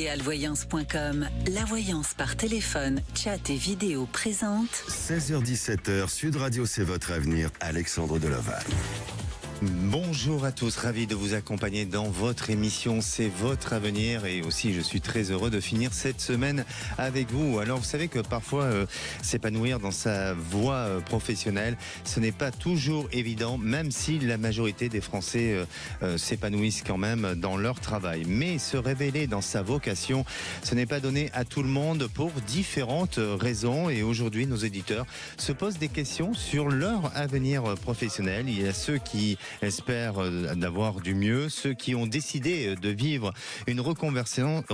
Idealvoyance.com, la voyance par téléphone, chat et vidéo présente. 16h-17h, Sud Radio, c'est votre avenir, Alexandre Delaval. Bonjour à tous, ravi de vous accompagner dans votre émission C'est votre avenir, et aussi je suis très heureux de finir cette semaine avec vous. Alors vous savez que parfois s'épanouir dans sa voie professionnelle, ce n'est pas toujours évident, même si la majorité des Français s'épanouissent quand même dans leur travail. Mais se révéler dans sa vocation, ce n'est pas donné à tout le monde pour différentes raisons, et aujourd'hui nos éditeurs se posent des questions sur leur avenir professionnel. Il y a ceux qui espèrent d'avoir du mieux, ceux qui ont décidé de vivre une reconversion,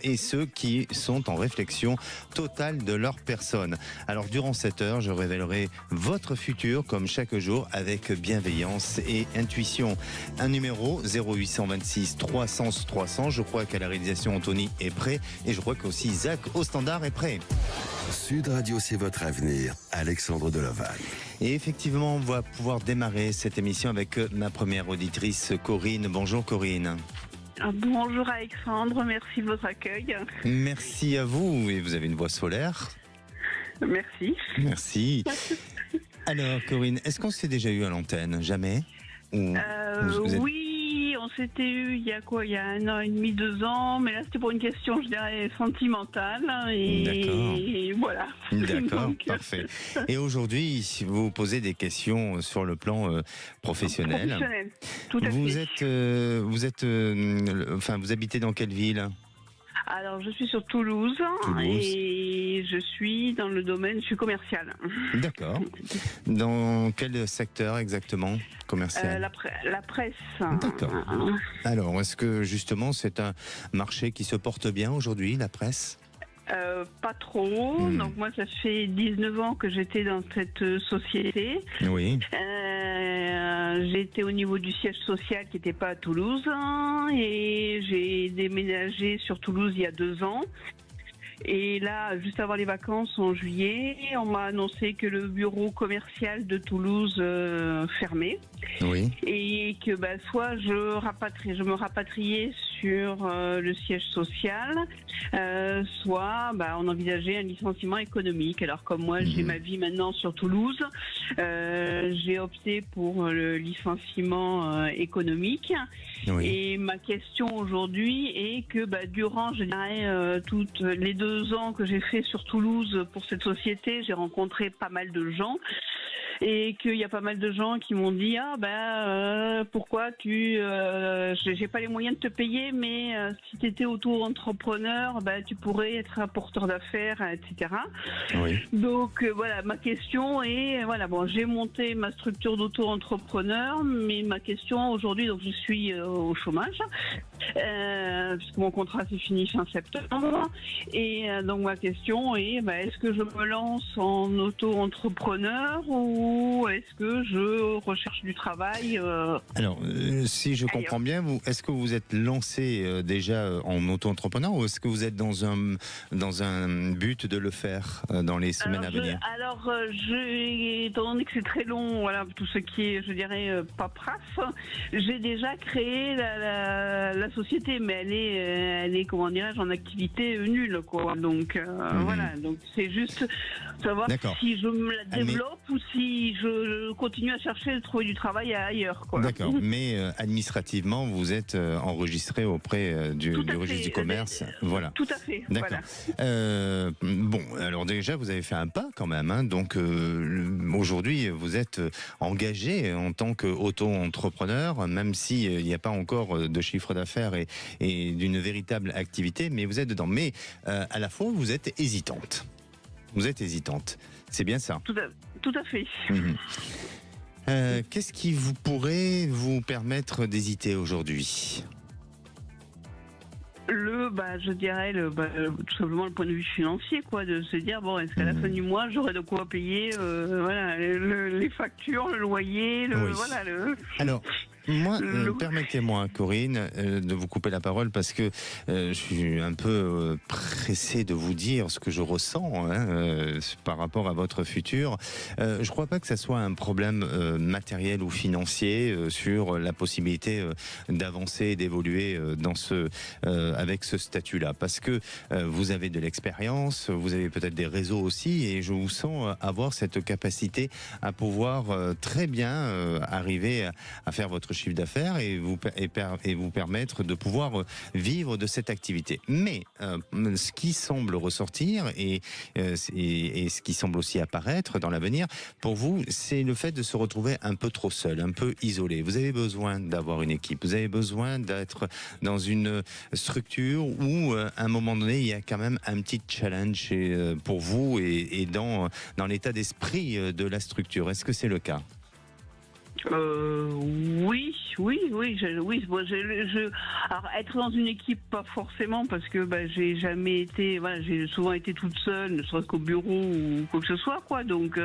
et ceux qui sont en réflexion totale de leur personne. Alors durant cette heure, je révélerai votre futur comme chaque jour avec bienveillance et intuition. Un numéro 0826 300 300. Je crois qu'à la réalisation Anthony est prêt, et je crois qu'aussi Zach au standard est prêt. Sud Radio, c'est votre avenir, Alexandre Delaval. Et effectivement, on va pouvoir démarrer cette émission avec ma première auditrice, Corinne. Bonjour Corinne. Bonjour Alexandre, merci de votre accueil. Merci à vous, et vous avez une voix solaire. Merci. Merci. Alors Corinne, est-ce qu'on s'est déjà eu à l'antenne? Jamais? Oui, on s'était eu il y a 1 an et demi, 2 ans, mais là c'était pour une question, je dirais, sentimentale. Et voilà. D'accord, Donc, parfait. Et aujourd'hui, si vous vous posez des questions sur le plan professionnel, tout à fait. Vous habitez dans quelle ville? Alors, je suis sur Toulouse. Et je suis dans le domaine, je suis commercial. D'accord. Dans quel secteur exactement commercial? La presse. D'accord. Alors, est-ce que justement c'est un marché qui se porte bien aujourd'hui, la presse? Pas trop. Donc moi, ça fait 19 ans que j'étais dans cette société. Oui. J'étais au niveau du siège social qui n'était pas à Toulouse, et j'ai déménagé sur Toulouse il y a 2 ans. Et là, juste avant les vacances en juillet, on m'a annoncé que le bureau commercial de Toulouse fermait. Oui. Et que soit je me rapatriais sur le siège social, soit on envisageait un licenciement économique. Alors comme moi j'ai ma vie maintenant sur Toulouse, j'ai opté pour le licenciement économique. Oui. Et ma question aujourd'hui est que durant, je dirais, toutes les 2 ans que j'ai fait sur Toulouse pour cette société, j'ai rencontré pas mal de gens. Et qu'il y a pas mal de gens qui m'ont dit pourquoi j'ai pas les moyens de te payer, mais si tu étais auto-entrepreneur, tu pourrais être un porteur d'affaires, etc. Oui. Donc voilà, ma question est j'ai monté ma structure d'auto-entrepreneur, mais ma question aujourd'hui, donc je suis au chômage puisque mon contrat s'est fini fin septembre, et donc ma question est est-ce que je me lance en auto-entrepreneur ou est-ce que je recherche du travail Alors, si je comprends bien, est-ce que vous êtes lancé déjà en auto-entrepreneur, ou est-ce que vous êtes dans un but de le faire dans les semaines à venir? Étant donné que c'est très long, tout ce qui est, je dirais, paperasse, j'ai déjà créé la société, mais elle est comment dirais-je, en activité nulle, quoi. Donc voilà, donc c'est juste savoir si je me la développe ou si je continue à trouver du travail ailleurs, quoi. D'accord, mais administrativement, vous êtes enregistré auprès du registre du commerce. Voilà. Tout à fait. D'accord. Voilà. Alors déjà, vous avez fait un pas quand même. Donc aujourd'hui, vous êtes engagé en tant qu'auto-entrepreneur, même s'il n'y a pas encore de chiffre d'affaires et d'une véritable activité, mais vous êtes dedans. Mais à la fois, vous êtes hésitante. C'est bien ça? Tout à fait. Qu'est-ce qui pourrait vous permettre d'hésiter aujourd'hui? Je dirais tout simplement le point de vue financier, quoi, de se dire est-ce qu'à la fin du mois j'aurai de quoi payer les factures, le loyer, Oui. voilà. Alors, Moi, permettez-moi, Corinne, de vous couper la parole parce que je suis un peu pressé de vous dire ce que je ressens par rapport à votre futur. Je ne crois pas que ça soit un problème matériel ou financier sur la possibilité d'avancer et d'évoluer avec ce statut-là. Parce que vous avez de l'expérience, vous avez peut-être des réseaux aussi, et je vous sens avoir cette capacité à pouvoir très bien arriver à faire votre chiffre d'affaires et vous permettre de pouvoir vivre de cette activité. Mais ce qui semble ressortir et ce qui semble aussi apparaître dans l'avenir, pour vous, c'est le fait de se retrouver un peu trop seul, un peu isolé. Vous avez besoin d'avoir une équipe, vous avez besoin d'être dans une structure où, à un moment donné, il y a quand même un petit challenge pour vous et dans l'état d'esprit de la structure. Est-ce que c'est le cas ? Oui. Alors, être dans une équipe, pas forcément, parce que j'ai jamais été. Voilà, j'ai souvent été toute seule, ne serait-ce qu'au bureau ou quoi que ce soit, quoi. Donc,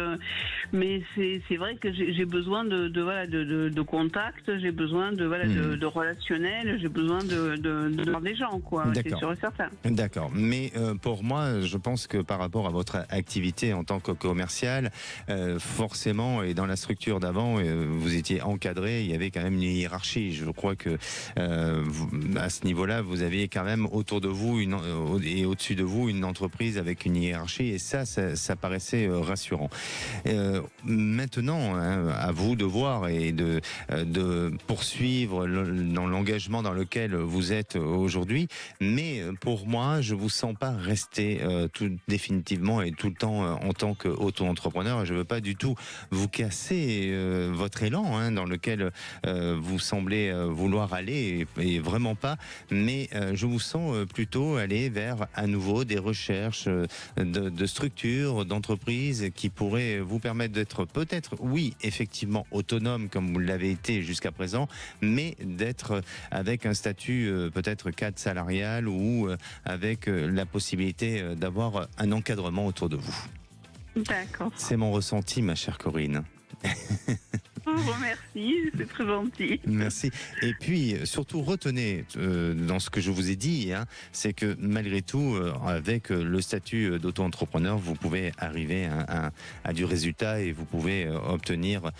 mais c'est vrai que j'ai besoin de contact, j'ai besoin de relationnel, j'ai besoin de voir des gens, quoi. C'est sûr et certain. D'accord. Mais pour moi, je pense que par rapport à votre activité en tant que commercial, forcément, et dans la structure d'avant, vous étiez encadré, il y avait quand même une hiérarchie. Je crois que à ce niveau-là, vous aviez quand même autour de vous et au-dessus de vous une entreprise avec une hiérarchie, et ça paraissait rassurant. Maintenant, à vous de voir et de poursuivre dans l'engagement dans lequel vous êtes aujourd'hui. Mais pour moi, je vous sens pas rester définitivement et tout le temps en tant qu'auto-entrepreneur. Je veux pas du tout vous casser votre élan dans lequel vous semblez vouloir aller, et vraiment pas, mais je vous sens plutôt aller vers à nouveau des recherches de structures, d'entreprises qui pourraient vous permettre d'être peut-être, oui, effectivement autonome comme vous l'avez été jusqu'à présent, mais d'être avec un statut peut-être cadre salarial ou avec la possibilité d'avoir un encadrement autour de vous. D'accord. C'est mon ressenti, ma chère Corinne. Merci, c'est très gentil. Merci. Et puis, surtout, retenez dans ce que je vous ai dit, c'est que malgré tout, avec le statut d'auto-entrepreneur, vous pouvez arriver à du résultat et vous pouvez obtenir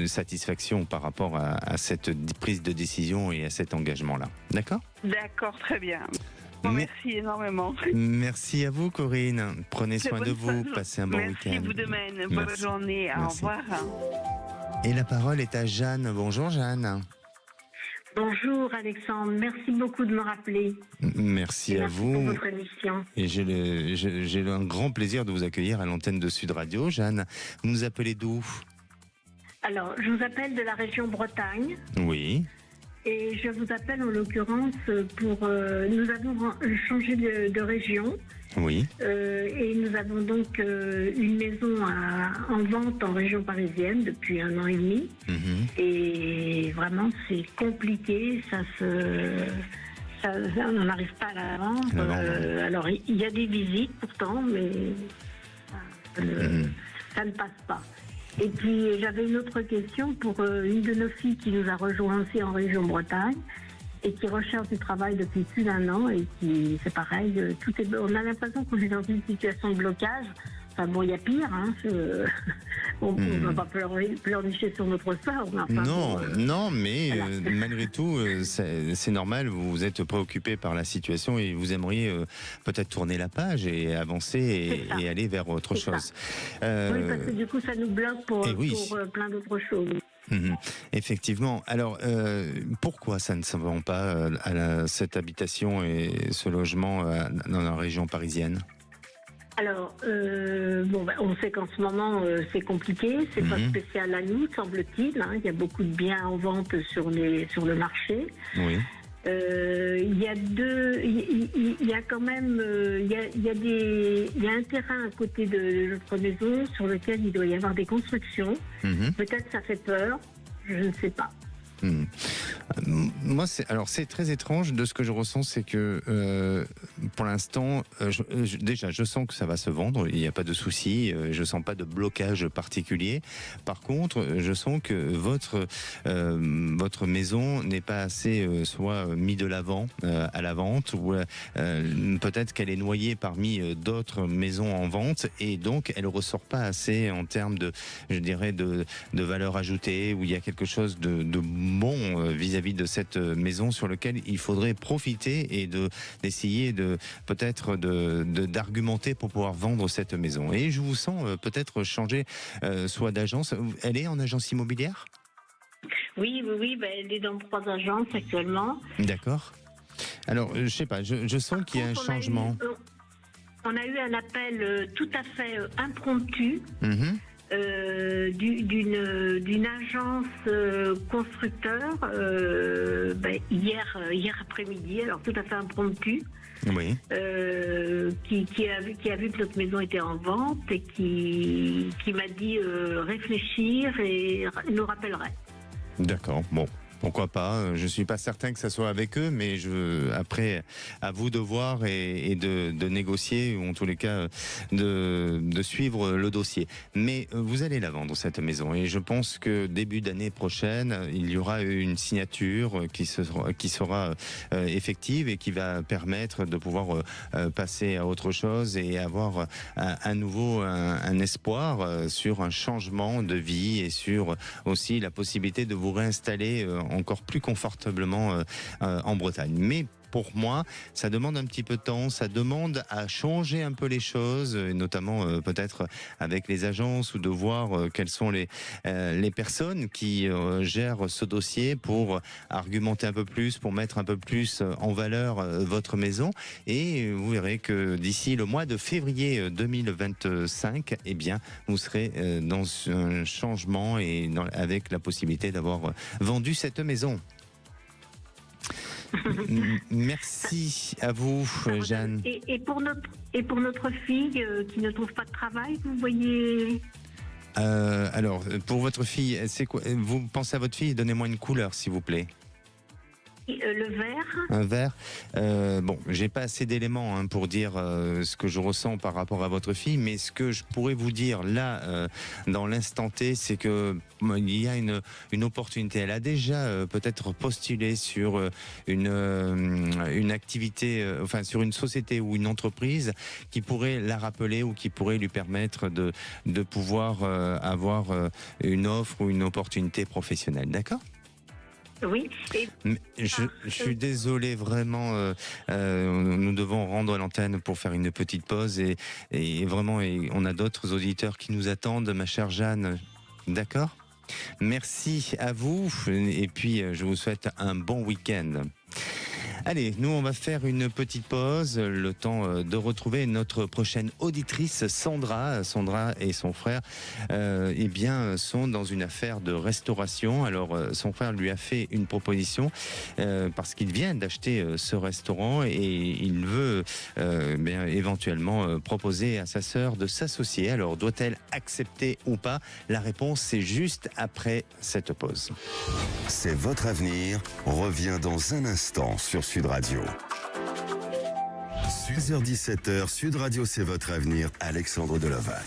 satisfaction par rapport à cette prise de décision et à cet engagement-là. D'accord ? D'accord, très bien. Merci énormément. Merci à vous, Corinne. Prenez soin de vous. Passez un bon week-end. Merci, vous de même. Bonne journée. Au revoir. Et la parole est à Jeanne. Bonjour, Jeanne. Bonjour, Alexandre. Merci beaucoup de me rappeler. Merci à vous. Pour votre émission. Et j'ai un grand plaisir de vous accueillir à l'antenne de Sud Radio. Jeanne, vous nous appelez d'où ? Alors, je vous appelle de la région Bretagne. Oui. Et je vous appelle en l'occurrence pour... nous avons changé de région. Oui. Et nous avons donc une maison en vente en région parisienne depuis 1 an et demi. Et vraiment, c'est compliqué. On n'arrive pas à la vendre. Alors, il y a des visites pourtant, mais ça ne passe pas. Et puis, j'avais une autre question pour une de nos filles qui nous a rejoint aussi en région Bretagne et qui recherche du travail depuis plus d'1 an et qui, c'est pareil, on a l'impression qu'on est dans une situation de blocage. Enfin bon, il y a pire, on ne va pas pleurnicher sur notre sort. Non, mais voilà. Malgré tout, c'est normal, vous êtes préoccupé par la situation et vous aimeriez peut-être tourner la page et avancer et aller vers autre chose. Oui, parce que du coup, ça nous bloque pour plein d'autres choses. Effectivement. Alors, pourquoi ça ne se vend pas cette habitation et ce logement dans la région parisienne ? Alors, on sait qu'en ce moment, c'est compliqué. C'est pas spécial à nous, semble-t-il. Il y a beaucoup de biens en vente sur le marché. Oui. Il y a quand même, il y a un terrain à côté de notre maison sur lequel il doit y avoir des constructions. Peut-être ça fait peur, je ne sais pas. Hmm. Moi, c'est très étrange. De ce que je ressens, c'est que pour l'instant, déjà, je sens que ça va se vendre. Il n'y a pas de souci. Je sens pas de blocage particulier. Par contre, je sens que votre maison n'est pas assez soit mis de l'avant à la vente, ou peut-être qu'elle est noyée parmi d'autres maisons en vente, et donc elle ressort pas assez en termes de, je dirais, de valeur ajoutée, où il y a quelque chose de bon vis-à-vis de cette maison sur lequel il faudrait profiter et d'essayer peut-être d'argumenter pour pouvoir vendre cette maison. Et je vous sens peut-être changer soit d'agence. Elle est en agence immobilière ? Oui, elle est dans 3 agences actuellement. D'accord. Alors, je sais pas, je sens qu'il y a un changement. On a eu un appel tout à fait impromptu. Mm-hmm. D'une agence constructeur hier après-midi, alors tout à fait impromptu, Oui. qui a vu que notre maison était en vente et qui m'a dit réfléchir et nous rappellerait. D'accord, bon. Pourquoi pas? Je suis pas certain que ça soit avec eux, mais après, à vous de voir et de négocier, ou en tous les cas de suivre le dossier. Mais vous allez la vendre, cette maison, et je pense que début d'année prochaine, il y aura une signature qui sera effective et qui va permettre de pouvoir passer à autre chose et avoir à nouveau un espoir sur un changement de vie, et sur aussi la possibilité de vous réinstaller encore plus confortablement en Bretagne. Mais pour moi, ça demande un petit peu de temps, ça demande à changer un peu les choses, et notamment peut-être avec les agences, ou de voir quelles sont les personnes qui gèrent ce dossier, pour argumenter un peu plus, pour mettre un peu plus en valeur votre maison. Et vous verrez que d'ici le mois de février 2025, eh bien, vous serez dans un changement et avec la possibilité d'avoir vendu cette maison. Merci à vous, Jeanne. Et pour notre fille qui ne trouve pas de travail, vous voyez. Alors, pour votre fille, c'est quoi? Vous pensez à votre fille? Donnez-moi une couleur, s'il vous plaît. Le vert. Un vert. Bon, j'ai pas assez d'éléments pour dire ce que je ressens par rapport à votre fille, mais ce que je pourrais vous dire là, dans l'instant T, c'est que il y a une opportunité. Elle a déjà peut-être postulé sur une activité, enfin sur une société ou une entreprise qui pourrait la rappeler, ou qui pourrait lui permettre de pouvoir avoir une offre ou une opportunité professionnelle. D'accord ? Oui. Je suis désolé, vraiment. Nous devons rendre l'antenne pour faire une petite pause, et vraiment, on a d'autres auditeurs qui nous attendent, ma chère Jeanne. D'accord ? Merci à vous, et puis je vous souhaite un bon week-end. Allez, nous on va faire une petite pause, le temps de retrouver notre prochaine auditrice, Sandra. Sandra et son frère eh bien, sont dans une affaire de restauration. Alors son frère lui a fait une proposition parce qu'il vient d'acheter ce restaurant, et il veut bien, éventuellement proposer à sa sœur de s'associer. Alors doit-elle accepter ou pas? La réponse, c'est juste après cette pause. C'est votre avenir. On revient dans un instant sur Sud Radio. 16h-17h, Sud Radio, c'est votre avenir. Alexandre Delovagne.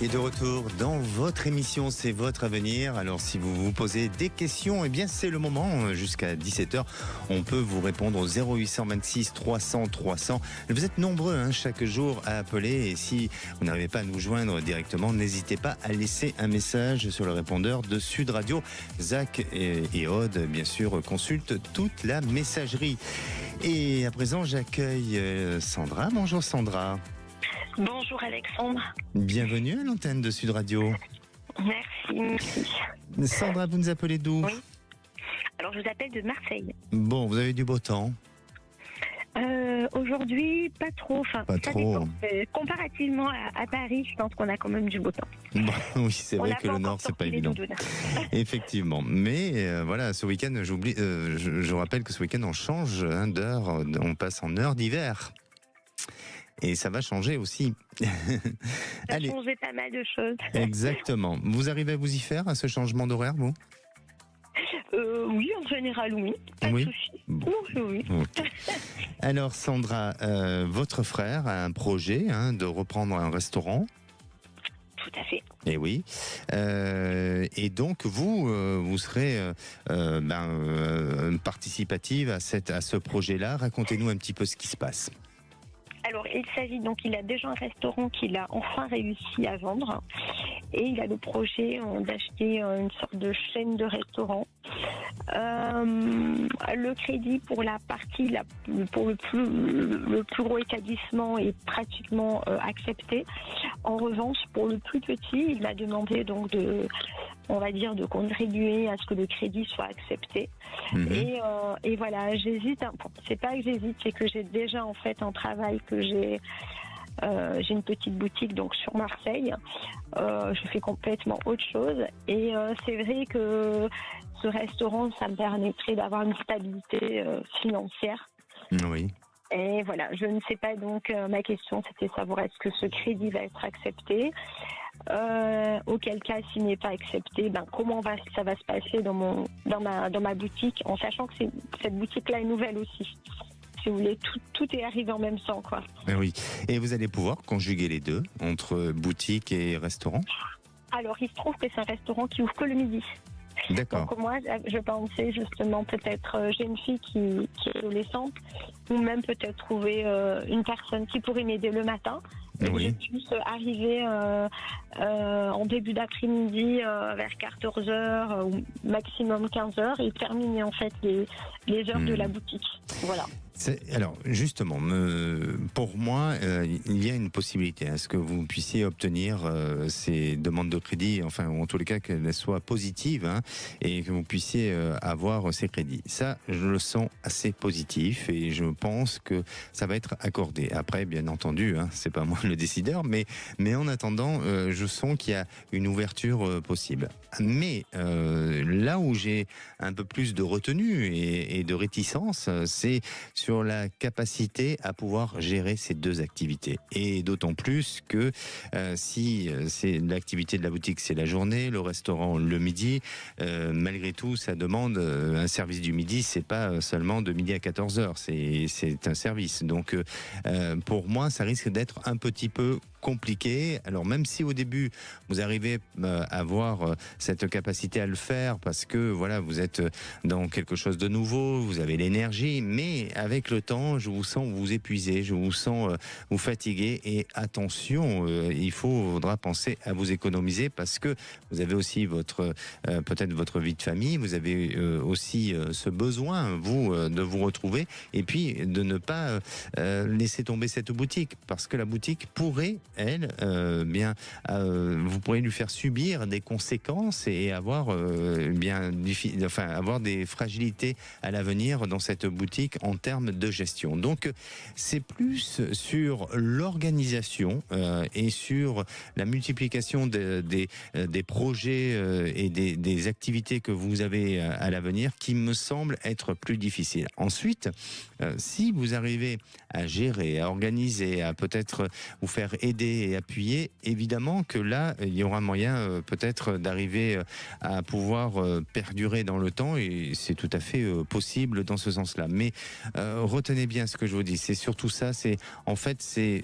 Et de retour dans votre émission, c'est votre avenir. Alors si vous vous posez des questions, eh bien c'est le moment. Jusqu'à 17h, on peut vous répondre au 0826 300 300. Vous êtes nombreux chaque jour à appeler, et si vous n'arrivez pas à nous joindre directement, n'hésitez pas à laisser un message sur le répondeur de Sud Radio. Zach et Aude, bien sûr, consultent toute la messagerie. Et à présent, j'accueille Sandra. Bonjour Sandra. Bonjour Alexandre. Bienvenue à l'antenne de Sud Radio. Merci. Sandra, vous nous appelez d'où? Oui. Alors je vous appelle de Marseille. Bon, vous avez du beau temps? Aujourd'hui, pas trop. Enfin, pas ça trop. dépend. Pareillement à Paris, je pense qu'on a quand même du beau temps. Bon, oui, c'est vrai que le Nord, c'est pas évident. Effectivement. Mais voilà, ce week-end, je rappelle que ce week-end, on change d'heure. On passe en heure d'hiver. Et ça va changer aussi. Ça a changé pas mal de choses. Exactement. Vous arrivez à vous y faire, à ce changement d'horaire, vous? Oui, en général, oui. Pas Oui. de souci. Bon. Oui. Ok. Alors Sandra, votre frère a un projet de reprendre un restaurant. Tout à fait. Et oui. Et donc vous serez participative à ce projet-là. Racontez-nous un petit peu ce qui se passe. Alors, il s'agit donc, il a déjà un restaurant qu'il a enfin réussi à vendre et il a le projet d'acheter une sorte de chaîne de restaurants. Le crédit pour la partie, pour le plus gros établissement est pratiquement accepté. En revanche, pour le plus petit, il m'a demandé donc de contribuer à ce que le crédit soit accepté. Et voilà, j'hésite. C'est pas que j'hésite, c'est que j'ai déjà en fait un travail que j'ai une petite boutique donc sur Marseille. Je fais complètement autre chose et c'est vrai que ce restaurant, ça me permettrait d'avoir une stabilité financière. Oui. Et voilà, je ne sais pas donc, ma question c'était savoir est-ce que ce crédit va être accepté. Auquel cas, s'il n'est pas accepté, comment ça va se passer dans ma boutique, en sachant que cette boutique-là est nouvelle aussi. Si vous voulez, tout est arrivé en même temps, quoi. Oui. Et vous allez pouvoir conjuguer les deux, entre boutique et restaurant? Alors, il se trouve que c'est un restaurant qui ouvre que le midi. D'accord. Donc moi, je pensais justement peut-être, j'ai une fille qui est adolescente, ou même peut-être trouver une personne qui pourrait m'aider le matin. Et Oui. que je puisse arriver en début d'après-midi vers 14h ou maximum 15h et terminer en fait les heures de la boutique. Voilà. Alors justement, pour moi, il y a une possibilité à ce que vous puissiez obtenir ces demandes de crédit, enfin ou en tous les cas qu'elles soient positives et que vous puissiez avoir ces crédits. Ça, je le sens assez positif et je pense que ça va être accordé. Après, bien entendu, c'est pas moi le décideur, mais en attendant, je sens qu'il y a une ouverture possible. Mais là où j'ai un peu plus de retenue et de réticence, c'est sur la capacité à pouvoir gérer ces deux activités. Et d'autant plus que si c'est l'activité de la boutique, c'est la journée, le restaurant le midi, malgré tout, ça demande un service du midi, c'est pas seulement de midi à 14h, c'est un service. Donc pour moi, ça risque d'être un petit peu compliqué. Alors même si au début vous arrivez à avoir cette capacité à le faire parce que voilà, vous êtes dans quelque chose de nouveau, vous avez l'énergie, mais avec le temps, je vous sens vous épuiser, je vous sens vous fatiguer et attention, il faudra penser à vous économiser parce que vous avez aussi peut-être votre vie de famille, vous avez aussi ce besoin de vous retrouver et puis de ne pas laisser tomber cette boutique parce que la boutique pourrait vous pourrez lui faire subir des conséquences et avoir avoir des fragilités à l'avenir dans cette boutique en termes de gestion. Donc c'est plus sur l'organisation et sur la multiplication des projets et des activités que vous avez à l'avenir qui me semble être plus difficile. Ensuite, si vous arrivez à gérer, à organiser, à peut-être vous faire aider et appuyer, évidemment que là, il y aura moyen peut-être d'arriver à pouvoir perdurer dans le temps et c'est tout à fait possible dans ce sens-là. Mais retenez bien ce que je vous dis, c'est surtout ça, c'est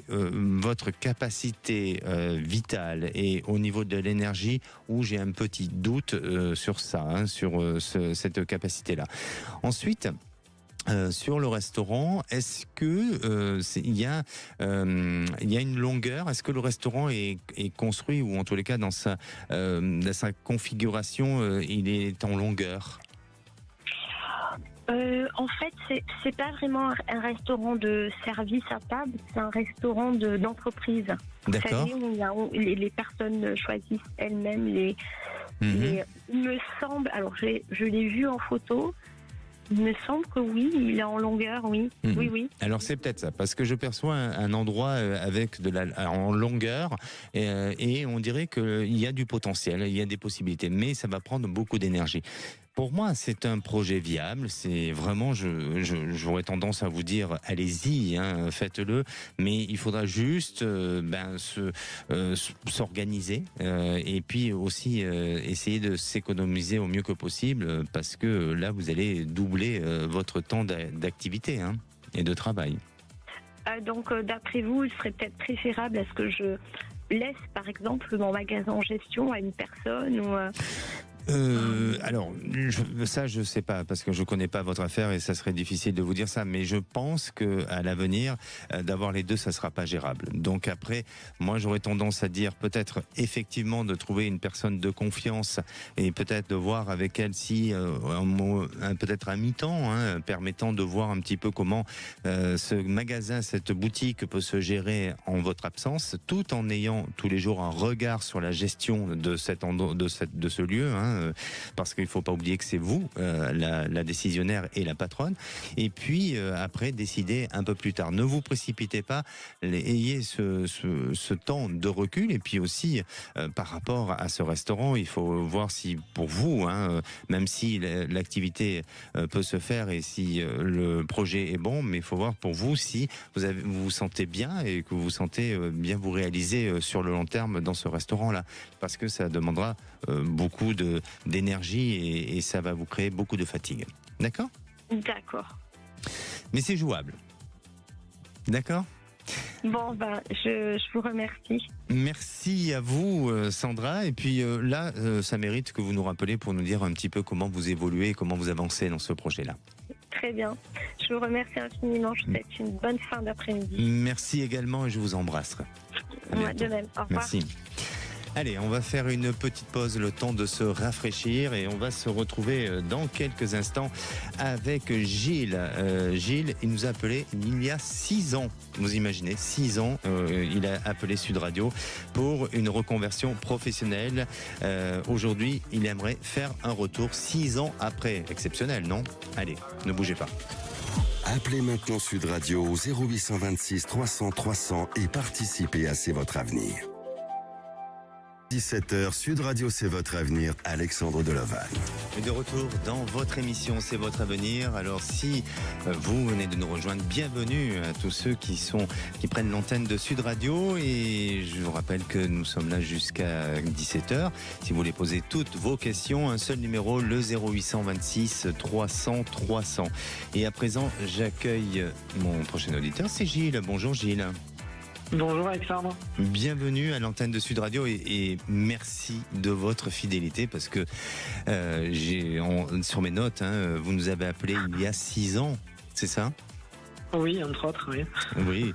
votre capacité vitale et au niveau de l'énergie où j'ai un petit doute sur ça, sur cette capacité-là. Ensuite, sur le restaurant, est-ce que il y a une longueur? Est-ce que le restaurant est construit ou en tous les cas dans sa configuration, il est en longueur? En fait, c'est pas vraiment un restaurant de service à table, c'est un restaurant d'entreprise. D'accord. Vous savez, où les personnes choisissent elles-mêmes il me semble, alors je l'ai vu en photo. Il me semble que oui, il est en longueur, oui. Oui. Alors c'est peut-être ça, parce que je perçois un endroit avec en longueur et on dirait qu'il y a du potentiel, il y a des possibilités, mais ça va prendre beaucoup d'énergie. Pour moi, c'est un projet viable. C'est vraiment, j'aurais tendance à vous dire, allez-y, hein, faites-le. Mais il faudra juste s'organiser et puis aussi essayer de s'économiser au mieux que possible, parce que là, vous allez doubler votre temps d'activité et de travail. Donc, d'après vous, il serait peut-être préférable à ce que je laisse, par exemple, mon magasin en gestion à une personne ou alors, ça, je sais pas, parce que je connais pas votre affaire et ça serait difficile de vous dire ça, mais je pense que à l'avenir, d'avoir les deux, ça sera pas gérable. Donc après, moi, j'aurais tendance à dire peut-être effectivement de trouver une personne de confiance et peut-être de voir avec elle si peut-être un mi-temps, permettant de voir un petit peu comment ce magasin, cette boutique peut se gérer en votre absence, tout en ayant tous les jours un regard sur la gestion de cet endroit, de ce lieu. Parce qu'il ne faut pas oublier que c'est vous, la décisionnaire et la patronne. Et puis, après, décidez un peu plus tard. Ne vous précipitez pas, ayez ce temps de recul. Et puis aussi, par rapport à ce restaurant, il faut voir si, pour vous, même si l'activité peut se faire et si le projet est bon, mais il faut voir pour vous si vous vous sentez bien et que vous sentez bien vous réaliser sur le long terme dans ce restaurant-là. Parce que ça demandera beaucoup d'énergie et ça va vous créer beaucoup de fatigue. D'accord ? D'accord. Mais c'est jouable. D'accord ? Bon, je vous remercie. Merci à vous, Sandra. Et puis là, ça mérite que vous nous rappeliez pour nous dire un petit peu comment vous évoluez et comment vous avancez dans ce projet-là. Très bien. Je vous remercie infiniment. Je vous souhaite une bonne fin d'après-midi. Merci également et je vous embrasse. Moi, de même. Au revoir. Merci. Allez, on va faire une petite pause, le temps de se rafraîchir et on va se retrouver dans quelques instants avec Gilles. Gilles, il nous a appelé il y a 6 ans. Vous imaginez, 6 ans, il a appelé Sud Radio pour une reconversion professionnelle. Aujourd'hui, il aimerait faire un retour 6 ans après. Exceptionnel, non ? Allez, ne bougez pas. Appelez maintenant Sud Radio au 0826 300 300 et participez à C'est votre avenir. 17h, Sud Radio, c'est votre avenir, Alexandre Delaval. Et de retour dans votre émission, c'est votre avenir. Alors si vous venez de nous rejoindre, bienvenue à tous ceux qui prennent l'antenne de Sud Radio. Et je vous rappelle que nous sommes là jusqu'à 17h. Si vous voulez poser toutes vos questions, un seul numéro, le 0826 300 300. Et à présent, j'accueille mon prochain auditeur, c'est Gilles. Bonjour Gilles. Bonjour Alexandre. Bienvenue à l'antenne de Sud Radio et merci de votre fidélité parce que sur mes notes, vous nous avez appelé il y a 6 ans, c'est ça ? Oui, entre autres, oui. Oui,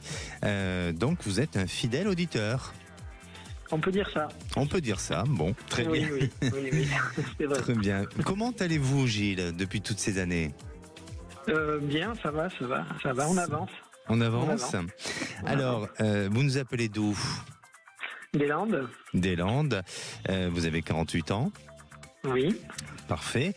donc vous êtes un fidèle auditeur. On peut dire ça. On peut dire ça, bon, très bien. Oui, c'est vrai. Très bien. Comment allez-vous Gilles depuis toutes ces années ? Bien, ça va, on avance. On avance. Alors, vous nous appelez d'où ? Des Landes. Des Landes. Vous avez 48 ans. Oui. Parfait.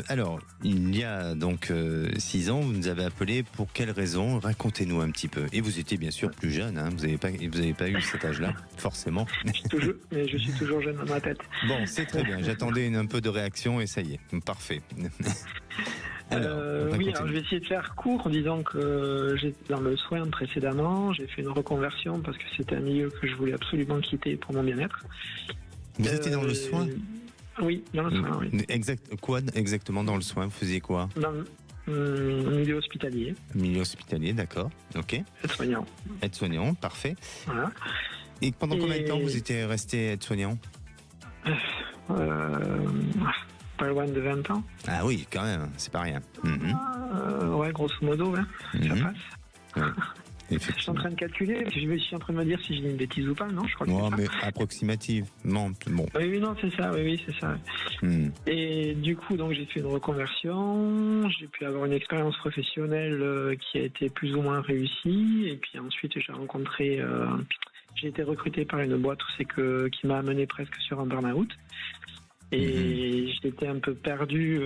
Alors, il y a donc 6 ans, vous nous avez appelé pour quelle raison ? Racontez-nous un petit peu. Et vous étiez bien sûr plus jeune, vous n'avez pas eu cet âge-là, forcément. Je suis toujours jeune dans ma tête. Bon, c'est très bien. J'attendais un peu de réaction et ça y est. Parfait. Alors, je vais essayer de faire court en disant que j'étais dans le soin précédemment. J'ai fait une reconversion parce que c'était un milieu que je voulais absolument quitter pour mon bien-être. Vous étiez dans le soin ? Oui, dans le soin, oui. Quoi exactement dans le soin ? Vous faisiez quoi ? Dans le milieu hospitalier. Milieu hospitalier, d'accord. Ok. Aide-soignant. Aide-soignant, parfait. Voilà. Et pendant combien de temps vous étiez resté aide-soignant ? Pas loin de 20 ans. Ah oui, quand même, c'est pas rien. Ouais, grosso modo, ça passe. Ouais. Je suis en train de calculer, je suis en train de me dire si j'ai une bêtise ou pas, non, je crois que c'est ça. Mais approximativement, bon. Oui, non, c'est ça, oui, c'est ça. Et du coup, donc, j'ai fait une reconversion, j'ai pu avoir une expérience professionnelle qui a été plus ou moins réussie, et puis ensuite, j'ai été recruté par une boîte qui m'a amené presque sur un burn-out. Et j'étais un peu perdu,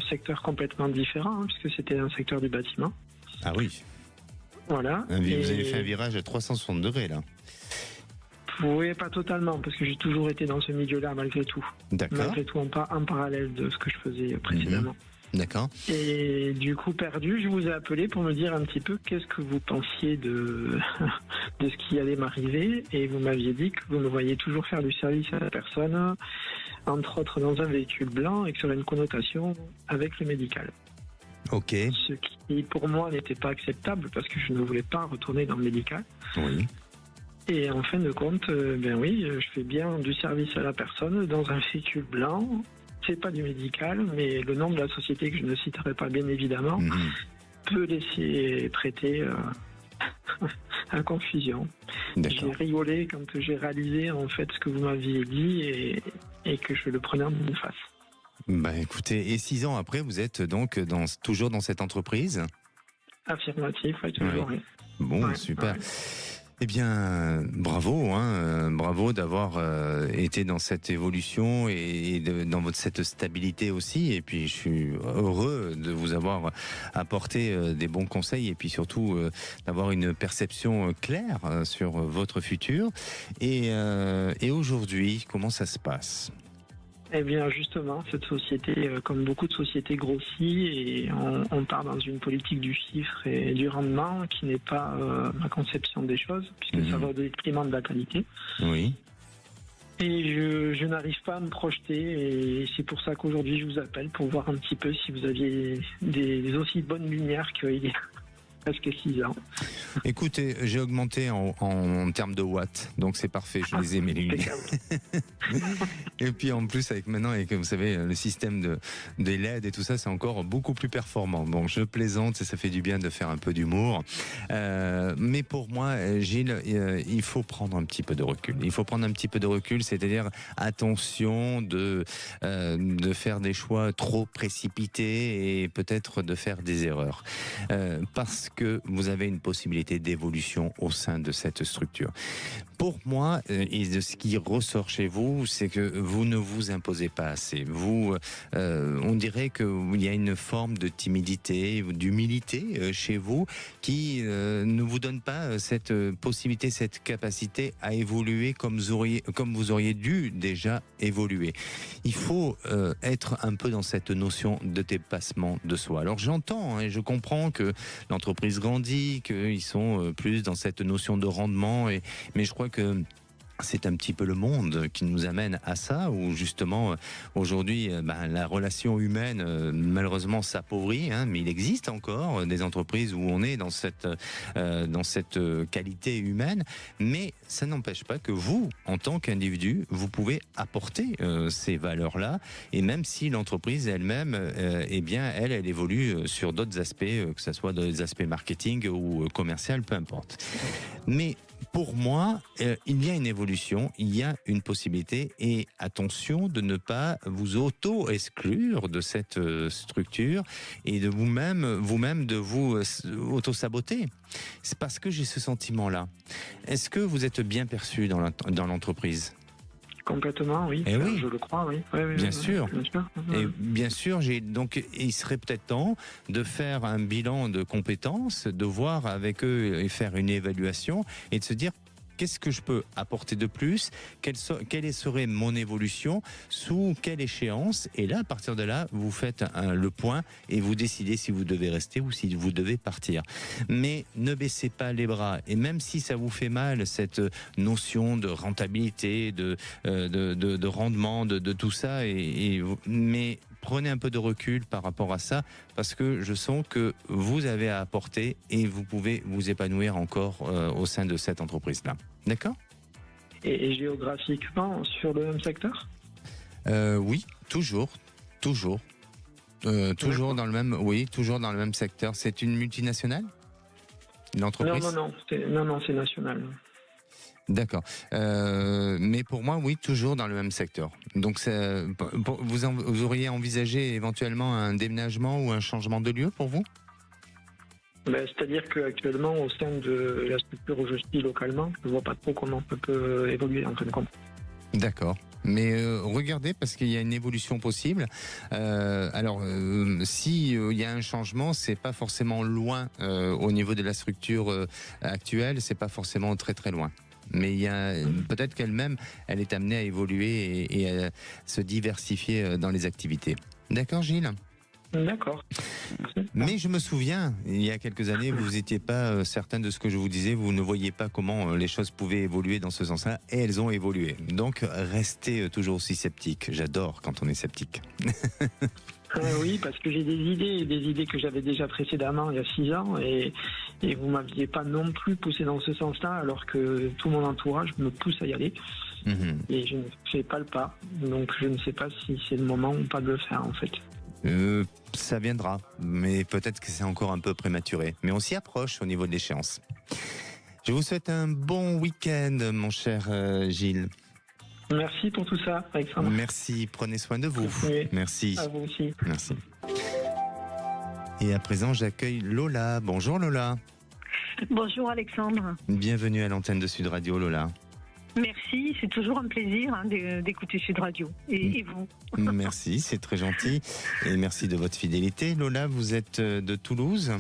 secteur complètement différent, puisque c'était un secteur du bâtiment. Ah oui. Voilà. Vous avez fait un virage à 360 degrés, là. Oui, pas totalement, parce que j'ai toujours été dans ce milieu-là malgré tout. D'accord. Malgré tout, en parallèle de ce que je faisais précédemment. D'accord. Et du coup, perdu, je vous ai appelé pour me dire un petit peu qu'est-ce que vous pensiez de ce qui allait m'arriver. Et vous m'aviez dit que vous me voyez toujours faire du service à la personne, entre autres dans un véhicule blanc, et que ça aurait une connotation avec le médical. Ok. Ce qui, pour moi, n'était pas acceptable parce que je ne voulais pas retourner dans le médical. Oui. Et en fin de compte, ben oui, je fais bien du service à la personne dans un véhicule blanc. C'est pas du médical, mais le nom de la société que je ne citerai pas bien évidemment peut laisser prêter à confusion. J'ai rigolé quand j'ai réalisé en fait ce que vous m'aviez dit et que je le prenais en une face. Bah écoutez, et 6 ans après, vous êtes donc toujours dans cette entreprise ? Affirmatif, oui, toujours. Oui. Oui. Bon, ouais, super. Ouais. Eh bien, bravo, bravo d'avoir été dans cette évolution et dans cette stabilité aussi. Et puis, je suis heureux de vous avoir apporté des bons conseils et puis surtout d'avoir une perception claire sur votre futur. Et aujourd'hui, comment ça se passe ? Eh bien, justement, cette société, comme beaucoup de sociétés, grossit et on part dans une politique du chiffre et du rendement qui n'est pas ma conception des choses, puisque ça va au détriment de la qualité. Oui. Et je n'arrive pas à me projeter et c'est pour ça qu'aujourd'hui je vous appelle pour voir un petit peu si vous aviez des aussi bonnes lumières qu'il y a presque 6 ans. Écoutez, j'ai augmenté en termes de watts, donc c'est parfait, je les ai mes lumières. Et puis en plus, maintenant, avec vous savez, le système des LED et tout ça, c'est encore beaucoup plus performant. Bon, je plaisante, ça fait du bien de faire un peu d'humour. Mais pour moi, Gilles, il faut prendre un petit peu de recul. Il faut prendre un petit peu de recul, c'est-à-dire attention de faire des choix trop précipités et peut-être de faire des erreurs. Parce que vous avez une possibilité d'évolution au sein de cette structure. Pour moi, et de ce qui ressort chez vous, c'est que vous ne vous imposez pas assez. Vous, on dirait qu'il y a une forme de timidité, d'humilité chez vous qui ne vous donne pas cette possibilité, cette capacité à évoluer comme vous auriez dû déjà évoluer. Il faut être un peu dans cette notion de dépassement de soi. Alors j'entends et je comprends que l'entreprise grandit, qu'ils sont plus dans cette notion de rendement, mais je crois que c'est un petit peu le monde qui nous amène à ça, où justement aujourd'hui la relation humaine malheureusement s'appauvrit, mais il existe encore des entreprises où on est dans cette qualité humaine, mais ça n'empêche pas que vous, en tant qu'individu, vous pouvez apporter ces valeurs-là, et même si l'entreprise elle-même, elle évolue sur d'autres aspects, que ce soit des aspects marketing ou commercial, peu importe. Mais pour moi, il y a une évolution, il y a une possibilité, et attention de ne pas vous auto-exclure de cette structure et de vous-même de vous auto-saboter. C'est parce que j'ai ce sentiment-là. Est-ce que vous êtes bien perçu dans l'entreprise ? Complètement, oui. Oui. Je le crois, oui. Bien sûr. Bien sûr. Et bien sûr, donc il serait peut-être temps de faire un bilan de compétences, de voir avec eux et faire une évaluation et de se dire qu'est-ce que je peux apporter de plus, quelle serait mon évolution, sous quelle échéance, et là, à partir de là, vous faites le point et vous décidez si vous devez rester ou si vous devez partir. Mais ne baissez pas les bras, et même si ça vous fait mal, cette notion de rentabilité, de rendement, de tout ça, mais prenez un peu de recul par rapport à ça, parce que je sens que vous avez à apporter et vous pouvez vous épanouir encore au sein de cette entreprise-là. D'accord ? Et géographiquement, sur le même secteur ? Oui, toujours dans le même, toujours dans le même secteur. C'est une multinationale ? L'entreprise ? Non, c'est national. D'accord. Mais pour moi, oui, toujours dans le même secteur. Donc, vous auriez envisagé éventuellement un déménagement ou un changement de lieu pour vous ? C'est-à-dire qu'actuellement, au sein de la structure où je suis localement, je ne vois pas trop comment ça peut évoluer en fin de compte. D'accord. Mais regardez, parce qu'il y a une évolution possible. Si il y a un changement, c'est pas forcément loin au niveau de la structure actuelle, c'est pas forcément très très loin. Mais il y a peut-être qu'elle-même, elle est amenée à évoluer et à se diversifier dans les activités. D'accord, Gilles ? D'accord. Mais je me souviens, il y a quelques années, vous n'étiez pas certain de ce que je vous disais, vous ne voyiez pas comment les choses pouvaient évoluer dans ce sens-là, et elles ont évolué. Donc, restez toujours aussi sceptique. J'adore quand on est sceptique. Oui, parce que j'ai des idées que j'avais déjà précédemment, il y a 6 ans, et vous m'aviez pas non plus poussé dans ce sens-là, alors que tout mon entourage me pousse à y aller. Et je ne fais pas le pas. Donc, je ne sais pas si c'est le moment ou pas de le faire, en fait. Ça viendra, mais peut-être que c'est encore un peu prématuré. Mais on s'y approche au niveau de l'échéance. Je vous souhaite un bon week-end, mon cher Gilles. Merci pour tout ça, Alexandre. Merci, prenez soin de vous. Oui, merci. à vous aussi. Merci. Et à présent, j'accueille Lola. Bonjour Lola. Bonjour Alexandre. Bienvenue à l'antenne de Sud Radio, Lola. Merci, c'est toujours un plaisir d'écouter Sud Radio. Et vous ? Merci, c'est très gentil. Et merci de votre fidélité. Lola, vous êtes de Toulouse ?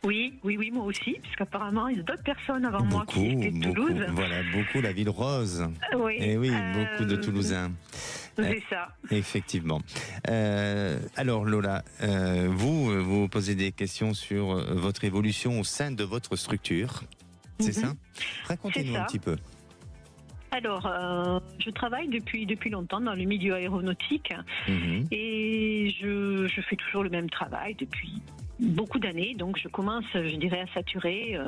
Oui, moi aussi, puisqu'apparemment, il y a d'autres personnes avant moi qui étaient de Toulouse. Voilà, beaucoup, la ville rose. Oui. Et oui, beaucoup de Toulousains. C'est ça. Effectivement. Alors Lola, vous posez des questions sur votre évolution au sein de votre structure, c'est ça ? Racontez-nous un petit peu. Alors, je travaille depuis longtemps dans le milieu aéronautique et je fais toujours le même travail depuis beaucoup d'années, donc je commence, je dirais, à saturer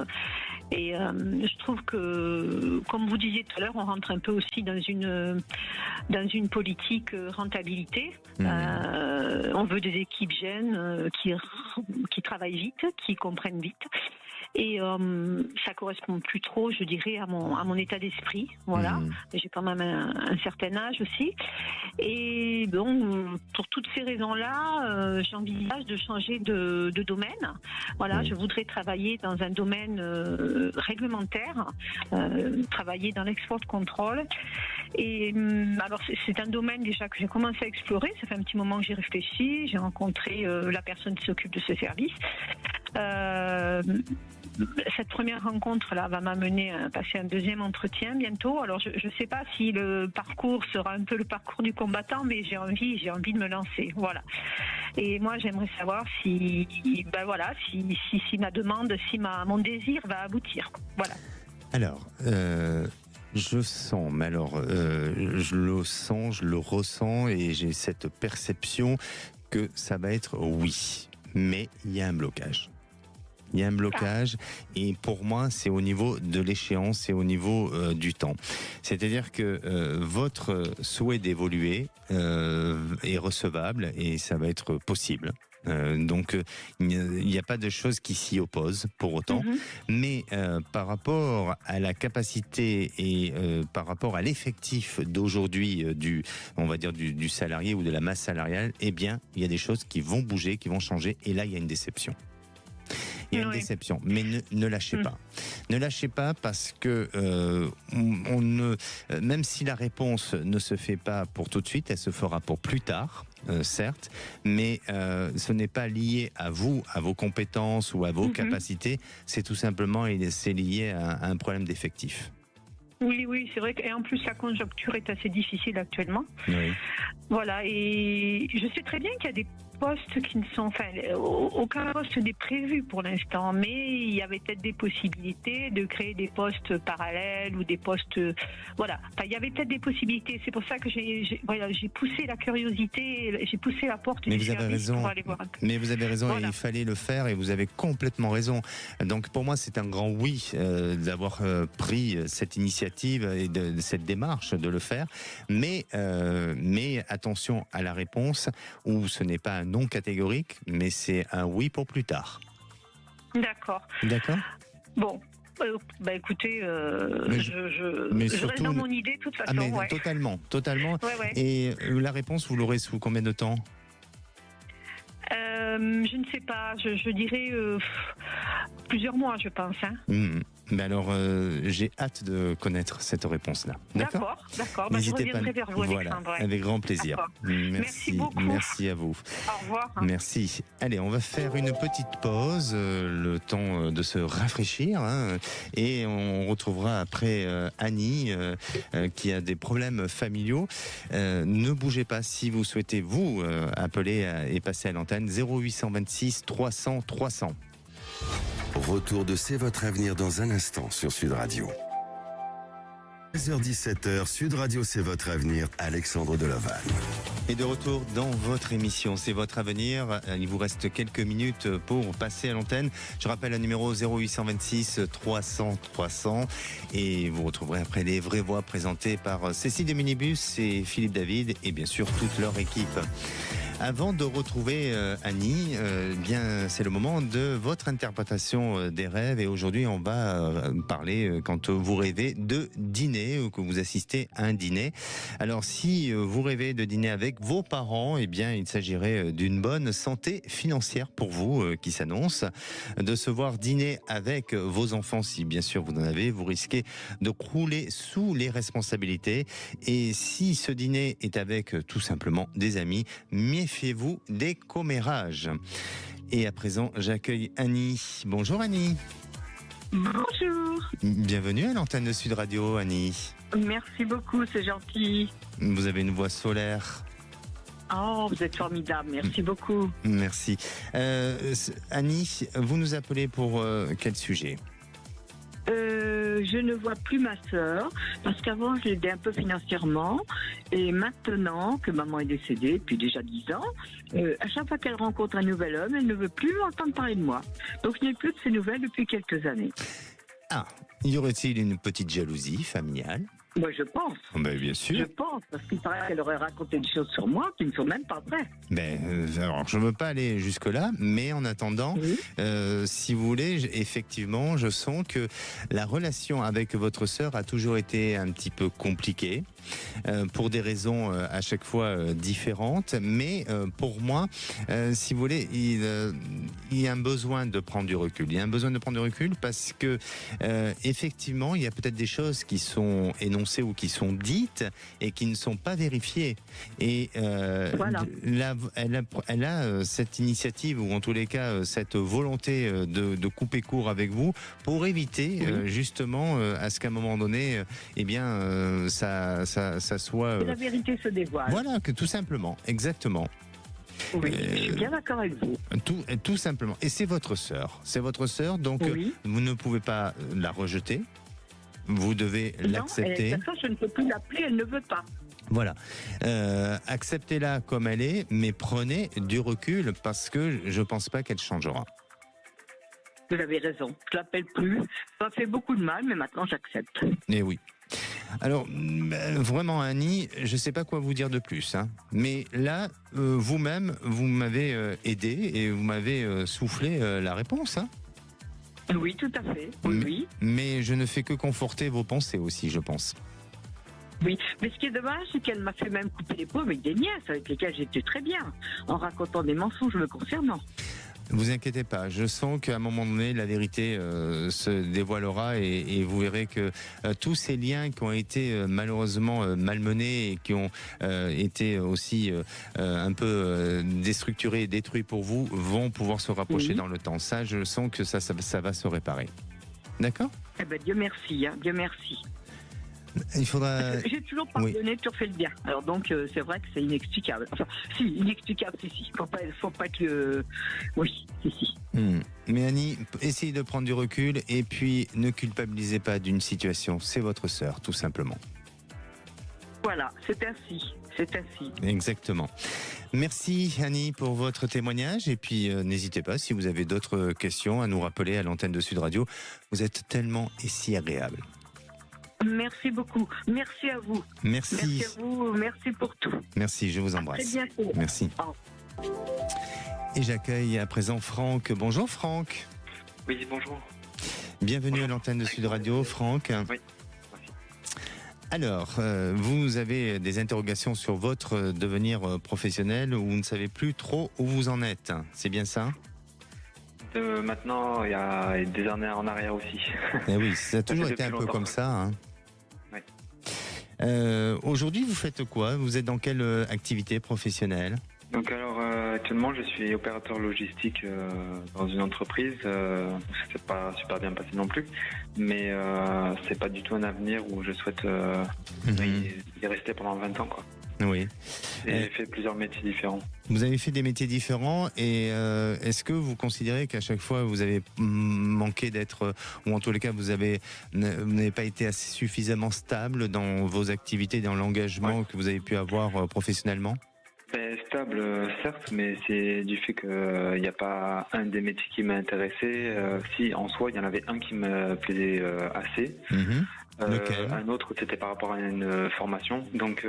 et je trouve que, comme vous disiez tout à l'heure, on rentre un peu aussi dans une politique rentabilité. On veut des équipes jeunes qui travaillent vite, qui comprennent vite. Et ça correspond plus trop, je dirais, à mon état d'esprit. Voilà. J'ai quand même un certain âge aussi. Et bon, pour toutes ces raisons-là, j'envisage de changer de domaine. Voilà, je voudrais travailler dans un domaine réglementaire, travailler dans l'export control. Et alors, c'est un domaine déjà que j'ai commencé à explorer. Ça fait un petit moment que j'y réfléchis. J'ai rencontré la personne qui s'occupe de ce service. Cette première rencontre-là va m'amener à passer un deuxième entretien bientôt. Alors, je ne sais pas si le parcours sera un peu le parcours du combattant, mais j'ai envie de me lancer. Voilà. Et moi, j'aimerais savoir si ma demande, mon désir va aboutir. Voilà. Alors, je sens, mais alors, je le sens, je le ressens, et j'ai cette perception que ça va être oui. Mais il y a un blocage. Il y a un blocage et pour moi, c'est au niveau de l'échéance, c'est au niveau du temps. C'est-à-dire que votre souhait d'évoluer est recevable et ça va être possible. Donc il n'y a pas de choses qui s'y opposent pour autant, mais par rapport à la capacité et par rapport à l'effectif d'aujourd'hui on va dire du salarié ou de la masse salariale, eh bien il y a des choses qui vont bouger, qui vont changer, et là il y a une déception. Il y a une déception, mais ne lâchez pas. Ne lâchez pas parce que même si la réponse ne se fait pas pour tout de suite, elle se fera pour plus tard, certes, mais ce n'est pas lié à vous, à vos compétences ou à vos capacités, c'est tout simplement c'est lié à un problème d'effectif. Oui, c'est vrai. Et en plus, la conjoncture est assez difficile actuellement. Oui. Voilà, et je sais très bien qu'il y a des postes qui ne sont... Enfin, aucun poste n'est prévu pour l'instant, mais il y avait peut-être des possibilités de créer des postes parallèles ou des postes... Voilà, enfin, il y avait peut-être des possibilités. C'est pour ça que j'ai poussé la curiosité, j'ai poussé la porte du service pour aller voir un peu. Mais vous avez raison, voilà. Et il fallait le faire, et vous avez complètement raison. Donc pour moi, c'est un grand oui d'avoir pris cette initiative et de cette démarche de le faire. Mais attention à la réponse, où ce n'est pas un non catégorique, mais c'est un oui pour plus tard. D'accord. Bon. Écoutez, je reste dans mon idée de toute façon. Totalement. Ouais. Et la réponse, vous l'aurez sous combien de temps ? Je ne sais pas, je dirais plusieurs mois, je pense. Mais alors, j'ai hâte de connaître cette réponse-là. D'accord. Je reviendrai vers vous, Alexandre. Voilà, avec grand plaisir. Merci beaucoup. Merci à vous. Au revoir. Merci. Allez, on va faire une petite pause, le temps de se rafraîchir, hein, et on retrouvera après Annie, qui a des problèmes familiaux. Ne bougez pas si vous souhaitez vous appeler et passer à l'antenne 0826 300 300. Retour de C'est votre avenir dans un instant sur Sud Radio. 16h-17h, Sud Radio C'est votre avenir, Alexandre Delaval. Et de retour dans votre émission, C'est votre avenir. Il vous reste quelques minutes pour passer à l'antenne. Je rappelle le numéro 0826 300 300 et vous retrouverez après les vraies voix présentées par Cécile de Minibus et Philippe David et bien sûr toute leur équipe. Avant de retrouver Annie, bien c'est le moment de votre interprétation des rêves et aujourd'hui on va parler quand vous rêvez de dîner ou que vous assistez à un dîner. Alors si vous rêvez de dîner avec vos parents, eh bien il s'agirait d'une bonne santé financière pour vous qui s'annonce. De se voir dîner avec vos enfants, si bien sûr vous en avez, vous risquez de crouler sous les responsabilités. Et si ce dîner est avec tout simplement des amis, méfiez-vous des commérages. Et à présent, j'accueille Annie. Bonjour Annie. Bonjour. Bienvenue à l'antenne de Sud Radio, Annie. Merci beaucoup, c'est gentil. Vous avez une voix solaire. Oh, vous êtes formidable, merci beaucoup. Merci. Annie, vous nous appelez pour quel sujet ? Je ne vois plus ma sœur parce qu'avant je l'aidais un peu financièrement et maintenant que maman est décédée depuis déjà 10 ans, à chaque fois qu'elle rencontre un nouvel homme, elle ne veut plus entendre parler de moi. Donc je n'ai plus de ses nouvelles depuis quelques années. Ah, y aurait-il une petite jalousie familiale ? Moi, je pense. Ben, bien sûr. Je pense, parce qu'il paraît qu'elle aurait raconté des choses sur moi qui ne sont même pas vraies. Ben, alors, je ne veux pas aller jusque-là, mais en attendant, Oui. si vous voulez, effectivement, je sens que la relation avec votre sœur a toujours été un petit peu compliquée, pour des raisons à chaque fois différentes, mais pour moi, si vous voulez, il y a un besoin de prendre du recul. Il y a un besoin de prendre du recul parce que, effectivement, il y a peut-être des choses qui sont énoncées ou qui sont dites et qui ne sont pas vérifiées. Et Voilà. elle a cette initiative ou en tous les cas cette volonté de couper court avec vous pour éviter justement à ce qu'à un moment donné, eh bien ça soit. Que la vérité se dévoile. Voilà, que tout simplement, exactement. Oui, je suis bien d'accord avec vous. Tout simplement. Et c'est votre sœur, donc vous ne pouvez pas la rejeter. Vous devez l'accepter. Non, je ne peux plus l'appeler, elle ne veut pas. Voilà. Acceptez-la comme elle est, mais prenez du recul parce que je ne pense pas qu'elle changera. Vous avez raison. Je l'appelle plus. Ça fait beaucoup de mal, mais maintenant j'accepte. Eh oui. Alors, vraiment, Annie, je ne sais pas quoi vous dire de plus. Hein. Mais là, vous-même, vous m'avez aidé et vous m'avez soufflé la réponse. Hein. Oui, tout à fait. Oui. Mais je ne fais que conforter vos pensées aussi, je pense. Oui, mais ce qui est dommage, c'est qu'elle m'a fait même couper les pots avec des nièces avec lesquelles j'étais très bien, en racontant des mensonges me concernant. Vous inquiétez pas, je sens qu'à un moment donné, la vérité se dévoilera et vous verrez que tous ces liens qui ont été malheureusement malmenés et qui ont été aussi un peu déstructurés et détruits pour vous, vont pouvoir se rapprocher dans le temps. Ça, je sens que ça va se réparer. D'accord ? Eh ben, Dieu merci, Dieu merci. Il faudra... J'ai toujours pardonné, toujours fait le bien. Alors donc, c'est vrai que c'est inexplicable. Enfin, si, inexplicable, si. Faut pas que... Oui, si. Mais Annie, essayez de prendre du recul et puis ne culpabilisez pas d'une situation. C'est votre sœur, tout simplement. Voilà, c'est ainsi. Exactement. Merci Annie pour votre témoignage et puis n'hésitez pas si vous avez d'autres questions à nous rappeler à l'antenne de Sud Radio. Vous êtes tellement et si agréable. Merci beaucoup. Merci à vous. Merci à vous. Merci pour tout. Merci, je vous embrasse. À très bientôt. Merci. Et j'accueille à présent Franck. Bonjour Franck. Oui, bonjour. Bienvenue à l'antenne de Sud Radio, Franck. Oui. Alors, vous avez des interrogations sur votre devenir professionnel où vous ne savez plus trop où vous en êtes. C'est bien ça ? Maintenant, il y a des années en arrière aussi. Eh oui, ça a toujours été un peu comme ça. Hein. Ouais. Aujourd'hui, vous faites quoi? Vous êtes dans quelle activité professionnelle? Donc alors actuellement je suis opérateur logistique dans une entreprise. C'est pas super bien passé non plus, mais c'est pas du tout un avenir où je souhaite y rester pendant 20 ans quoi. Oui. Et j'ai fait plusieurs métiers différents. Vous avez fait des métiers différents et est-ce que vous considérez qu'à chaque fois vous avez manqué d'être, ou en tous les cas vous n'avez pas été assez suffisamment stable dans vos activités, dans l'engagement que vous avez pu avoir professionnellement? Stable, certes, mais c'est du fait qu'il n'y a pas un des métiers qui m'a intéressé. Si, en soi, il y en avait un qui me plaisait assez. Un autre, c'était par rapport à une formation. Donc,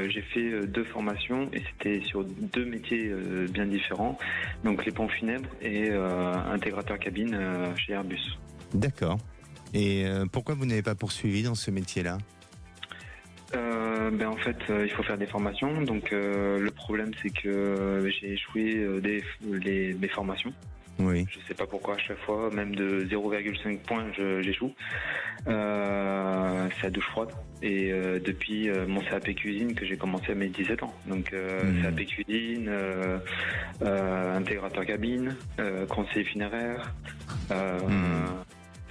j'ai fait 2 formations et c'était sur 2 métiers bien différents. Donc, les pompes funèbres et intégrateur cabine chez Airbus. D'accord. Et pourquoi vous n'avez pas poursuivi dans ce métier-là? En fait, il faut faire des formations. Donc, le problème, c'est que j'ai échoué mes formations. Oui. Je sais pas pourquoi à chaque fois, même de 0,5 points, j'échoue. C'est à douche froide. Et depuis mon CAP cuisine que j'ai commencé à mes 17 ans. Donc CAP cuisine, intégrateur cabine, conseiller funéraire.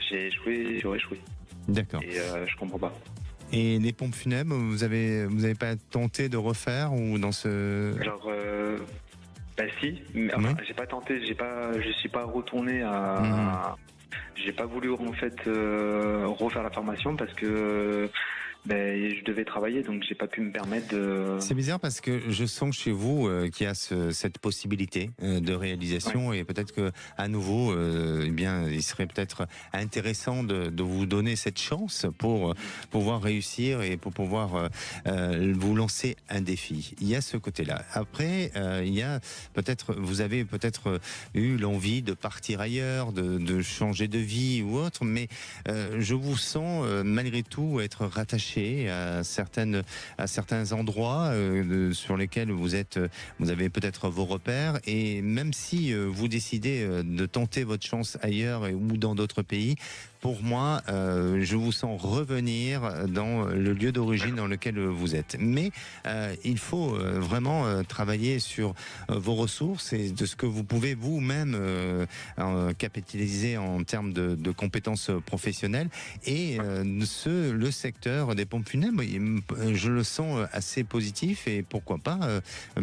J'ai échoué, j'aurais échoué. D'accord. Et je comprends pas. Et les pompes funèbres, vous avez pas tenté de refaire ou dans ce... Alors, si, mais enfin, j'ai pas tenté, je suis pas retourné à... J'ai pas voulu en fait refaire la formation parce que je devais travailler, donc j'ai pas pu me permettre de... C'est bizarre parce que je sens chez vous qu'il y a cette possibilité de réalisation et peut-être que à nouveau, il serait peut-être intéressant de vous donner cette chance pour pouvoir réussir et pour pouvoir vous lancer un défi. Il y a ce côté-là. Après, il y a vous avez peut-être eu l'envie de partir ailleurs, de changer de vie ou autre, mais je vous sens malgré tout être rattaché à certains endroits sur lesquels vous avez peut-être vos repères, et même si vous décidez de tenter votre chance ailleurs ou dans d'autres pays, pour moi, je vous sens revenir dans le lieu d'origine dans lequel vous êtes. Mais il faut vraiment travailler sur vos ressources et de ce que vous pouvez vous-même capitaliser en termes de compétences professionnelles. Et le secteur des pompes funèbres, je le sens assez positif, et pourquoi pas,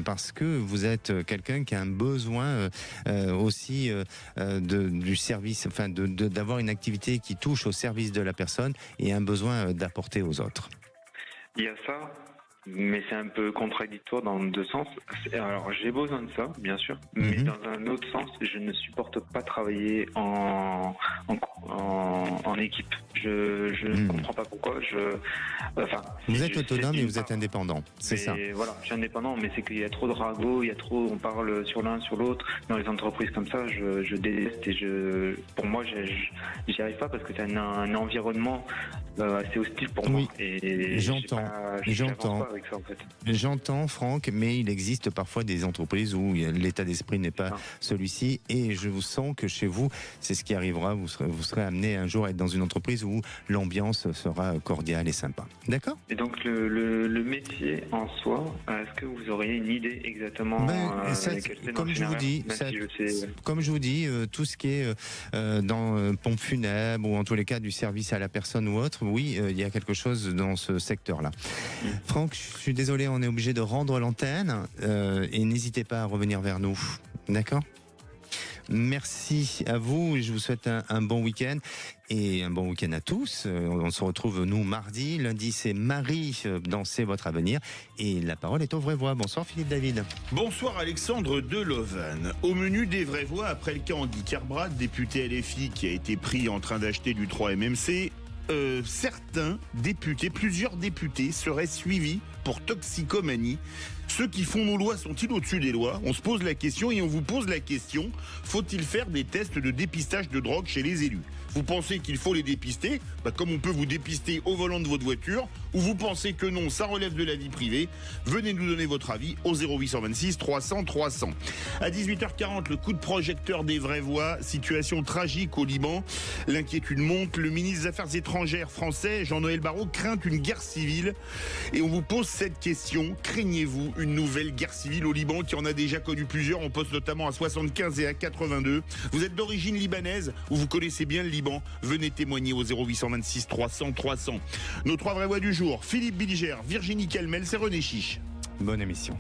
parce que vous êtes quelqu'un qui a un besoin aussi du service, enfin d'avoir une activité qui touche au service de la personne et un besoin d'apporter aux autres. Il y a ça, mais c'est un peu contradictoire dans 2 sens. Alors j'ai besoin de ça, bien sûr, mais dans un autre sens, je ne supporte pas travailler en équipe. Je ne comprends pas pourquoi. Vous êtes autonome et vous êtes indépendant, c'est ça. Voilà, je suis indépendant, mais c'est qu'il y a trop de ragots, on parle sur l'un, sur l'autre. Dans les entreprises comme ça, je déteste et pour moi, j'y arrive pas parce que c'est un environnement assez hostile pour moi. Et j'entends. Avec ça, en fait. J'entends, Franck, mais il existe parfois des entreprises où l'état d'esprit n'est pas celui-ci, et je vous sens que chez vous, c'est ce qui arrivera. Vous serez amené un jour à être dans une entreprise où l'ambiance sera cordiale et sympa. D'accord ? Et donc le métier en soi, est-ce que vous auriez une idée exactement comme je vous dis, tout ce qui est dans pompe funèbre ou en tous les cas du service à la personne ou autre, oui, il y a quelque chose dans ce secteur-là. Franck, je suis désolé, on est obligé de rendre l'antenne et n'hésitez pas à revenir vers nous. D'accord ? Merci à vous, je vous souhaite un bon week-end et un bon week-end à tous. On se retrouve nous mardi, lundi c'est Marie dans C'est votre avenir et la parole est aux vraies voix. Bonsoir Philippe David. Bonsoir Alexandre Deloven. Au menu des vraies voix, après le cas Andy Kerbrad, député LFI qui a été pris en train d'acheter du 3MMC, plusieurs députés seraient suivis pour toxicomanie. Ceux qui font nos lois sont-ils au-dessus des lois? On se pose la question et on vous pose la question. Faut-il faire des tests de dépistage de drogue chez les élus? Vous pensez qu'il faut les dépister, comme on peut vous dépister au volant de votre voiture, ou vous pensez que non, ça relève de la vie privée? Venez nous donner votre avis au 0826 300 300. À 18h40, le coup de projecteur des vraies voix. Situation tragique au Liban. L'inquiétude monte. Le ministre des Affaires étrangères français, Jean-Noël Barrot, craint une guerre civile. Et on vous pose cette question. Craignez-vous une nouvelle guerre civile au Liban, qui en a déjà connu plusieurs? On poste notamment à 75 et à 82. Vous êtes d'origine libanaise ou vous connaissez bien le Liban? Venez témoigner au 0826 300 300. Nos 3 vraies voix du jour: Philippe Bilger, Virginie Calmel, c'est René Chiche. Bonne émission.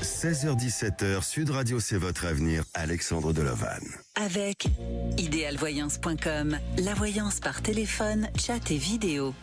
16h-17h, Sud Radio, c'est votre avenir. Alexandre Delovan. Avec idéalvoyance.com, la voyance par téléphone, chat et vidéo.